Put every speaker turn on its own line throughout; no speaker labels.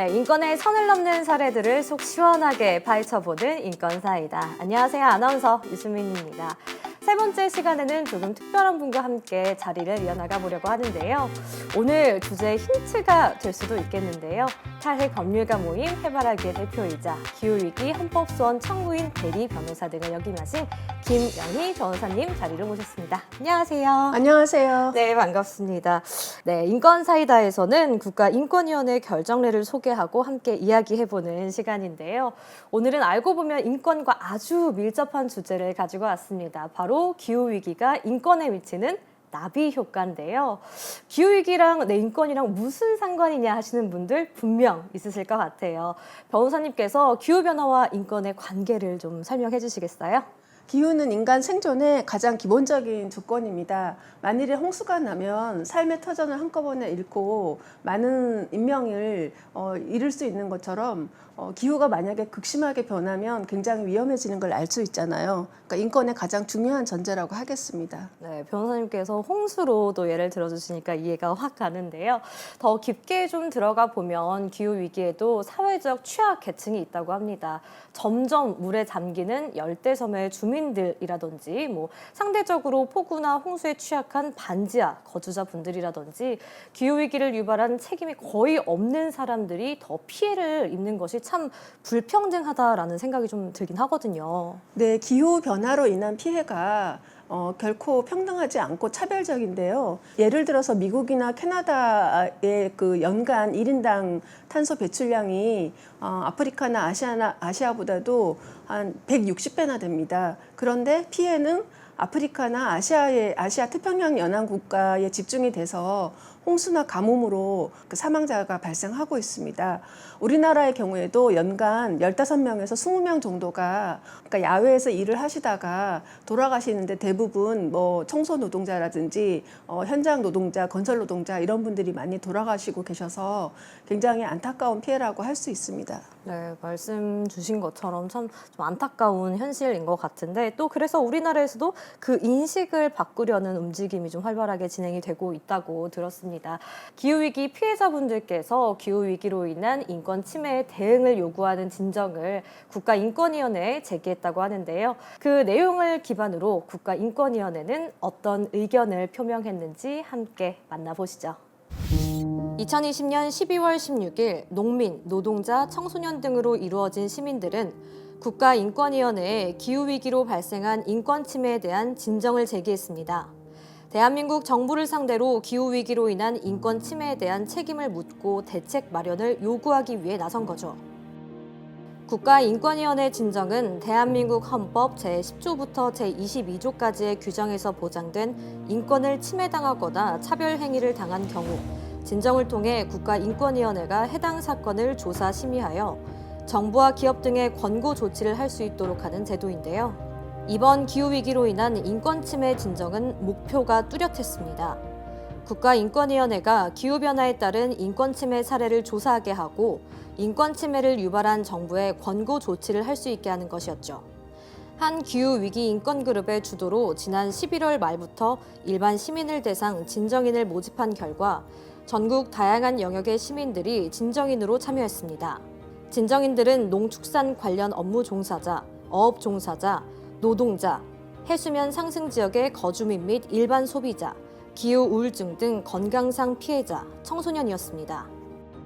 네, 인권의 선을 넘는 사례들을 속 시원하게 파헤쳐보는 인권사이다. 안녕하세요. 아나운서 유수민입니다. 세 번째 시간에는 조금 특별한 분과 함께 자리를 이어나가 보려고 하는데요. 오늘 주제의 힌트가 될 수도 있겠는데요. 탈핵 법률가 모임 해바라기의 대표이자 기후위기 헌법소원 청구인 대리 변호사 등을 역임하신 김영희 변호사님 자리를 모셨습니다. 안녕하세요.
안녕하세요.
네, 반갑습니다. 네, 인권사이다에서는 국가인권위원회 결정례를 소개하고 함께 이야기해보는 시간인데요. 오늘은 알고 보면 인권과 아주 밀접한 주제를 가지고 왔습니다. 바로 기후위기가 인권에 미치는 나비 효과인데요. 기후위기랑 내 인권이랑 무슨 상관이냐 하시는 분들 분명 있으실 것 같아요. 변호사님께서 기후변화와 인권의 관계를 좀 설명해 주시겠어요?
기후는 인간 생존의 가장 기본적인 조건입니다. 만일에 홍수가 나면 삶의 터전을 한꺼번에 잃고 많은 인명을 잃을 수 있는 것처럼 기후가 만약에 극심하게 변하면 굉장히 위험해지는 걸 알 수 있잖아요. 그러니까 인권의 가장 중요한 전제라고 하겠습니다.
네, 변호사님께서 홍수로도 예를 들어주시니까 이해가 확 가는데요. 더 깊게 좀 들어가 보면 기후위기에도 사회적 취약 계층이 있다고 합니다. 점점 물에 잠기는 열대섬의 주민들이라든지 상대적으로 폭우나 홍수에 취약한 반지하 거주자분들이라든지 기후위기를 유발한 책임이 거의 없는 사람들이 더 피해를 입는 것이 참 불평등하다라는 생각이 좀 들긴 하거든요.
네, 기후 변화로 인한 피해가 결코 평등하지 않고 차별적인데요. 예를 들어서 미국이나 캐나다의 그 연간 1인당 탄소 배출량이 아프리카나 아시아보다도 한 160배나 됩니다. 그런데 피해는 아프리카나 아시아 태평양 연안 국가에 집중이 돼서 홍수나 가뭄으로 그 사망자가 발생하고 있습니다. 우리나라의 경우에도 연간 15명에서 20명 정도가 그러니까 야외에서 일을 하시다가 돌아가시는데 대부분 청소 노동자라든지 현장 노동자, 건설 노동자 이런 분들이 많이 돌아가시고 계셔서 굉장히 안타까운 피해라고 할 수 있습니다.
네, 말씀 주신 것처럼 참 좀 안타까운 현실인 것 같은데 또 그래서 우리나라에서도 그 인식을 바꾸려는 움직임이 좀 활발하게 진행이 되고 있다고 들었습니다. 기후위기 피해자분들께서 기후위기로 인한 인권 침해에 대응을 요구하는 진정을 국가인권위원회에 제기했다고 하는데요. 그 내용을 기반으로 국가인권위원회는 어떤 의견을 표명했는지 함께 만나보시죠. 2020년 12월 16일 농민, 노동자, 청소년 등으로 이루어진 시민들은 국가인권위원회에 기후위기로 발생한 인권 침해에 대한 진정을 제기했습니다. 대한민국 정부를 상대로 기후위기로 인한 인권 침해에 대한 책임을 묻고 대책 마련을 요구하기 위해 나선 거죠. 국가인권위원회 진정은 대한민국 헌법 제10조부터 제22조까지의 규정에서 보장된 인권을 침해당하거나 차별행위를 당한 경우 진정을 통해 국가인권위원회가 해당 사건을 조사 심의하여 정부와 기업 등의 권고 조치를 할 수 있도록 하는 제도인데요. 이번 기후위기로 인한 인권 침해 진정은 목표가 뚜렷했습니다. 국가인권위원회가 기후변화에 따른 인권 침해 사례를 조사하게 하고 인권 침해를 유발한 정부에 권고 조치를 할 수 있게 하는 것이었죠. 한 기후위기 인권그룹의 주도로 지난 11월 말부터 일반 시민을 대상 진정인을 모집한 결과 전국 다양한 영역의 시민들이 진정인으로 참여했습니다. 진정인들은 농축산 관련 업무 종사자, 어업 종사자, 노동자, 해수면 상승 지역의 거주민 및 일반 소비자, 기후 우울증 등 건강상 피해자, 청소년이었습니다.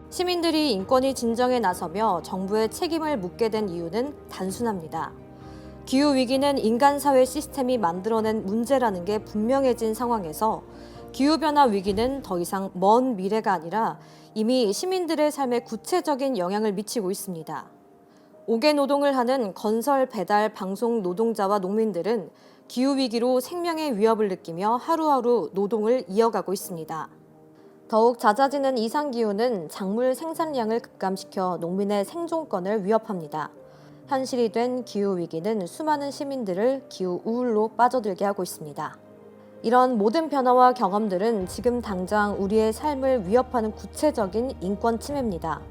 시민들이 인권위 진정에 나서며 정부의 책임을 묻게 된 이유는 단순합니다. 기후위기는 인간 사회 시스템이 만들어낸 문제라는 게 분명해진 상황에서 기후변화 위기는 더 이상 먼 미래가 아니라 이미 시민들의 삶에 구체적인 영향을 미치고 있습니다. 옥외 노동을 하는 건설, 배달, 방송 노동자와 농민들은 기후위기로 생명의 위협을 느끼며 하루하루 노동을 이어가고 있습니다. 더욱 잦아지는 이상기후는 작물 생산량을 급감시켜 농민의 생존권을 위협합니다. 현실이 된 기후위기는 수많은 시민들을 기후 우울로 빠져들게 하고 있습니다. 이런 모든 변화와 경험들은 지금 당장 우리의 삶을 위협하는 구체적인 인권 침해입니다.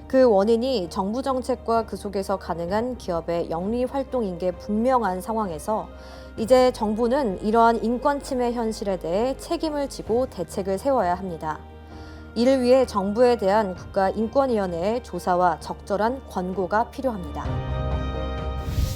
그 원인이 정부 정책과 그 속에서 가능한 기업의 영리 활동인 게 분명한 상황에서 이제 정부는 이러한 인권 침해 현실에 대해 책임을 지고 대책을 세워야 합니다. 이를 위해 정부에 대한 국가인권위원회의 조사와 적절한 권고가 필요합니다.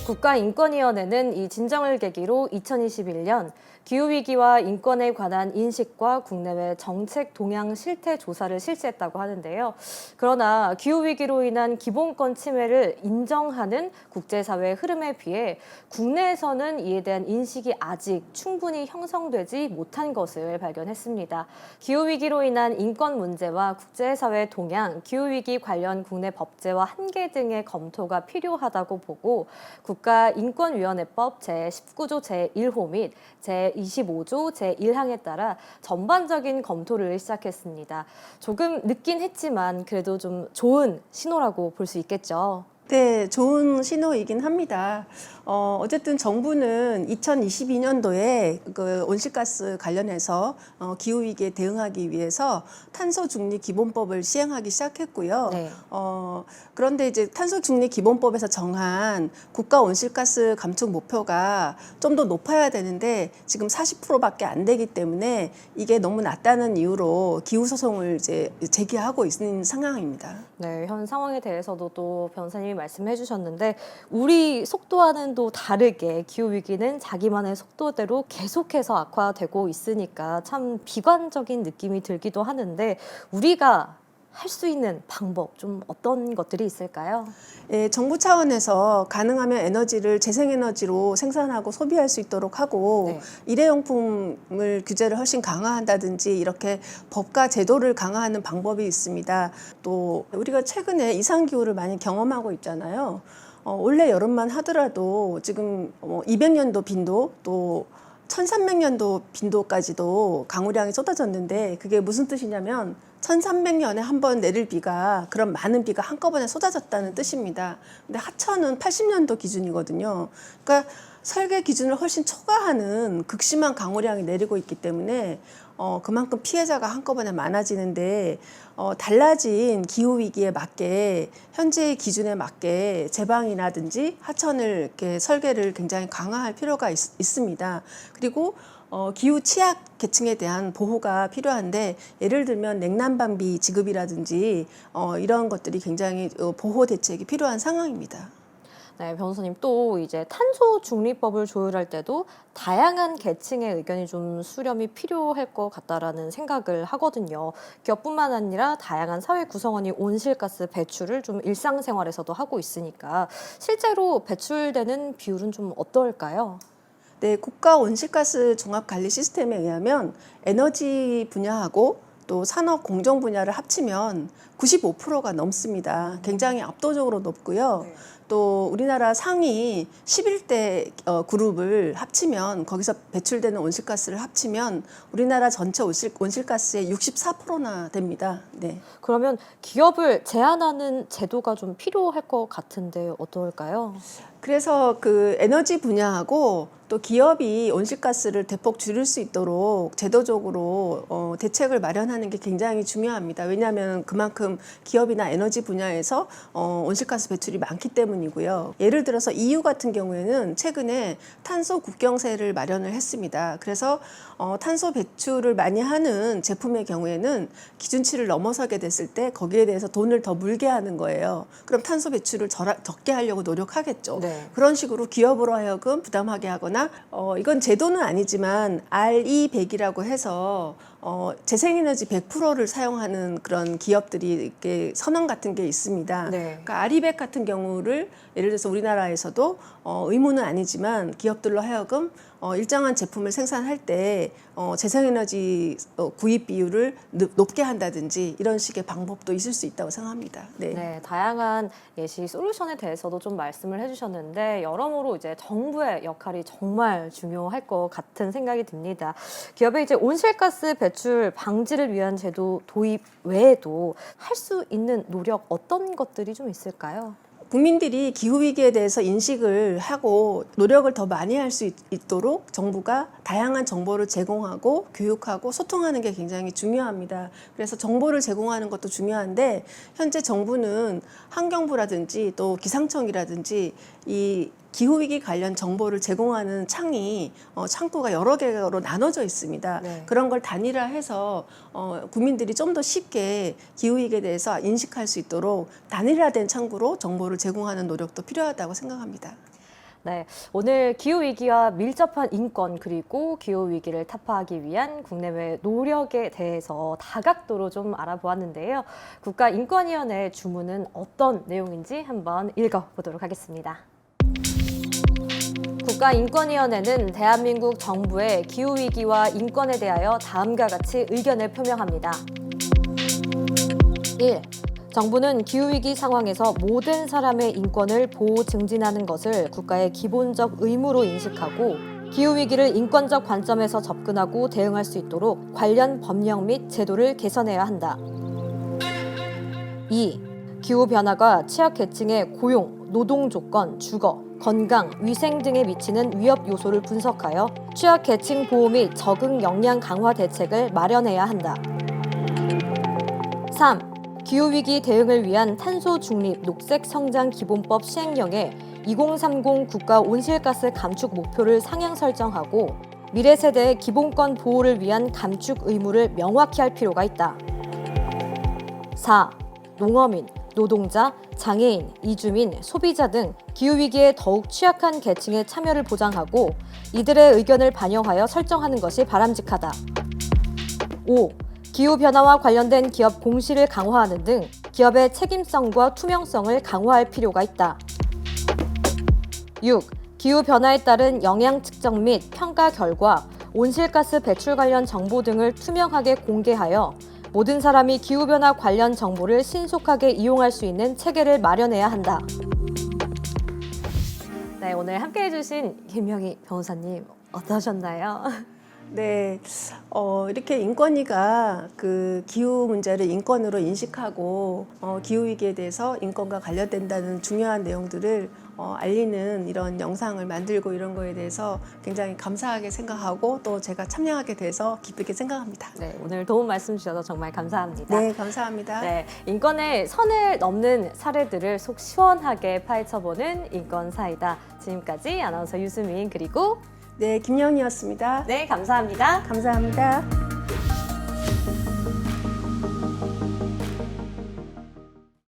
국가인권위원회는 이 진정을 계기로 2021년 기후위기와 인권에 관한 인식과 국내외 정책 동향 실태 조사를 실시했다고 하는데요. 그러나 기후위기로 인한 기본권 침해를 인정하는 국제사회의 흐름에 비해 국내에서는 이에 대한 인식이 아직 충분히 형성되지 못한 것을 발견했습니다. 기후위기로 인한 인권 문제와 국제사회 동향, 기후위기 관련 국내 법제와 한계 등의 검토가 필요하다고 보고 국가인권위원회법 제19조 제1호 및 제25조 제1항에 따라 전반적인 검토를 시작했습니다. 조금 늦긴 했지만 그래도 좀 좋은 신호라고 볼 수 있겠죠.
네, 좋은 신호이긴 합니다. 어쨌든 정부는 2022년도에 그 온실가스 관련해서 기후위기에 대응하기 위해서 탄소중립 기본법을 시행하기 시작했고요.
네.
그런데 이제 탄소중립 기본법에서 정한 국가 온실가스 감축 목표가 좀 더 높아야 되는데 지금 40%밖에 안 되기 때문에 이게 너무 낮다는 이유로 기후소송을 이제 제기하고 있는 상황입니다.
네, 현 상황에 대해서도 또 변호사님이 말씀해 주셨는데 우리 속도와는 또 다르게 기후위기는 자기만의 속도대로 계속해서 악화되고 있으니까 참 비관적인 느낌이 들기도 하는데 우리가 할 수 있는 방법 좀 어떤 것들이 있을까요?
예, 정부 차원에서 가능하면 에너지를 재생에너지로 생산하고 소비할 수 있도록 하고
네.
일회용품을 규제를 훨씬 강화한다든지 이렇게 법과 제도를 강화하는 방법이 있습니다. 또 우리가 최근에 이상기후를 많이 경험하고 있잖아요. 올해 여름만 하더라도 지금 200년도 빈도 또 1300년도 빈도까지도 강우량이 쏟아졌는데 그게 무슨 뜻이냐면 1300년에 한 번 내릴 비가 그런 많은 비가 한꺼번에 쏟아졌다는 뜻입니다. 근데 하천은 80년도 기준이거든요. 그러니까 설계 기준을 훨씬 초과하는 극심한 강우량이 내리고 있기 때문에 그만큼 피해자가 한꺼번에 많아지는데 달라진 기후위기에 맞게 현재의 기준에 맞게 제방이라든지 하천을 이렇게 설계를 굉장히 강화할 필요가 있습니다. 그리고 기후 취약 계층에 대한 보호가 필요한데 예를 들면 냉난방비 지급이라든지 이런 것들이 굉장히 보호 대책이 필요한 상황입니다.
네, 변호사님 또 이제 탄소 중립법을 조율할 때도 다양한 계층의 의견이 좀 수렴이 필요할 것 같다라는 생각을 하거든요. 기업뿐만 아니라 다양한 사회 구성원이 온실가스 배출을 좀 일상생활에서도 하고 있으니까 실제로 배출되는 비율은 좀 어떨까요?
네, 국가 온실가스 종합관리 시스템에 의하면 에너지 분야하고 또 산업 공정 분야를 합치면 95%가 넘습니다. 굉장히 압도적으로 높고요.
네.
또 우리나라 상위 11대 그룹을 합치면 거기서 배출되는 온실가스를 합치면 우리나라 전체 온실가스의 64%나 됩니다. 네.
그러면 기업을 제한하는 제도가 좀 필요할 것 같은데 어떨까요?
그래서 그 에너지 분야하고 또 기업이 온실가스를 대폭 줄일 수 있도록 제도적으로 대책을 마련하는 게 굉장히 중요합니다. 왜냐하면 그만큼 기업이나 에너지 분야에서 온실가스 배출이 많기 때문이고요. 예를 들어서 EU 같은 경우에는 최근에 탄소 국경세를 마련을 했습니다. 그래서 탄소 배출을 많이 하는 제품의 경우에는 기준치를 넘어서게 됐을 때 거기에 대해서 돈을 더 물게 하는 거예요. 그럼 탄소 배출을 적게 하려고 노력하겠죠.
네.
그런 식으로 기업으로 하여금 부담하게 하거나 이건 제도는 아니지만 RE100이라고 해서 재생에너지 100%를 사용하는 그런 기업들이 이렇게 선언 같은 게 있습니다.
네.
그러니까 RE100 같은 경우를 예를 들어서 우리나라에서도 의무는 아니지만 기업들로 하여금 일정한 제품을 생산할 때 재생에너지 구입 비율을 높게 한다든지 이런 식의 방법도 있을 수 있다고 생각합니다. 네.
네, 다양한 예시 솔루션에 대해서도 좀 말씀을 해주셨는데 여러모로 이제 정부의 역할이 정말 중요할 것 같은 생각이 듭니다. 기업의 이제 온실가스 배출 방지를 위한 제도 도입 외에도 할 수 있는 노력 어떤 것들이 좀 있을까요?
국민들이 기후위기에 대해서 인식을 하고 노력을 더 많이 할 수 있도록 정부가 다양한 정보를 제공하고 교육하고 소통하는 게 굉장히 중요합니다. 그래서 정보를 제공하는 것도 중요한데 현재 정부는 환경부라든지 또 기상청이라든지 이 기후위기 관련 정보를 제공하는 창구가 여러 개로 나눠져 있습니다.
네.
그런 걸 단일화해서 국민들이 좀 더 쉽게 기후위기에 대해서 인식할 수 있도록 단일화된 창구로 정보를 제공하는 노력도 필요하다고 생각합니다.
네, 오늘 기후위기와 밀접한 인권 그리고 기후위기를 타파하기 위한 국내외 노력에 대해서 다각도로 좀 알아보았는데요. 국가인권위원회 주문은 어떤 내용인지 한번 읽어보도록 하겠습니다. 국가인권위원회는 대한민국 정부의 기후위기와 인권에 대하여 다음과 같이 의견을 표명합니다. 1. 정부는 기후위기 상황에서 모든 사람의 인권을 보호 증진하는 것을 국가의 기본적 의무로 인식하고 기후위기를 인권적 관점에서 접근하고 대응할 수 있도록 관련 법령 및 제도를 개선해야 한다. 2. 기후변화가 취약계층의 고용, 노동 조건, 주거, 건강, 위생 등에 미치는 위협 요소를 분석하여 취약계층 보호 및 적응 역량 강화 대책을 마련해야 한다. 3. 기후위기 대응을 위한 탄소 중립 녹색 성장 기본법 시행령에 2030 국가 온실가스 감축 목표를 상향 설정하고 미래 세대의 기본권 보호를 위한 감축 의무를 명확히 할 필요가 있다. 4. 농어민, 노동자, 장애인, 이주민, 소비자 등 기후위기에 더욱 취약한 계층의 참여를 보장하고 이들의 의견을 반영하여 설정하는 것이 바람직하다. 5. 기후변화와 관련된 기업 공시를 강화하는 등 기업의 책임성과 투명성을 강화할 필요가 있다. 6. 기후변화에 따른 영향 측정 및 평가 결과, 온실가스 배출 관련 정보 등을 투명하게 공개하여 모든 사람이 기후변화 관련 정보를 신속하게 이용할 수 있는 체계를 마련해야 한다. 네, 오늘 함께해 주신 김명희 변호사님 어떠셨나요?
네, 이렇게 인권위가 그 기후 문제를 인권으로 인식하고 기후위기에 대해서 인권과 관련된다는 중요한 내용들을 알리는 이런 영상을 만들고 이런 거에 대해서 굉장히 감사하게 생각하고 또 제가 참여하게 돼서 기쁘게 생각합니다.
네, 오늘 도움 말씀 주셔서 정말 감사합니다.
네, 감사합니다.
네, 인권의 선을 넘는 사례들을 속 시원하게 파헤쳐보는 인권사이다. 지금까지 아나운서 유수민 그리고
네, 김영희였습니다.
네, 감사합니다.
감사합니다.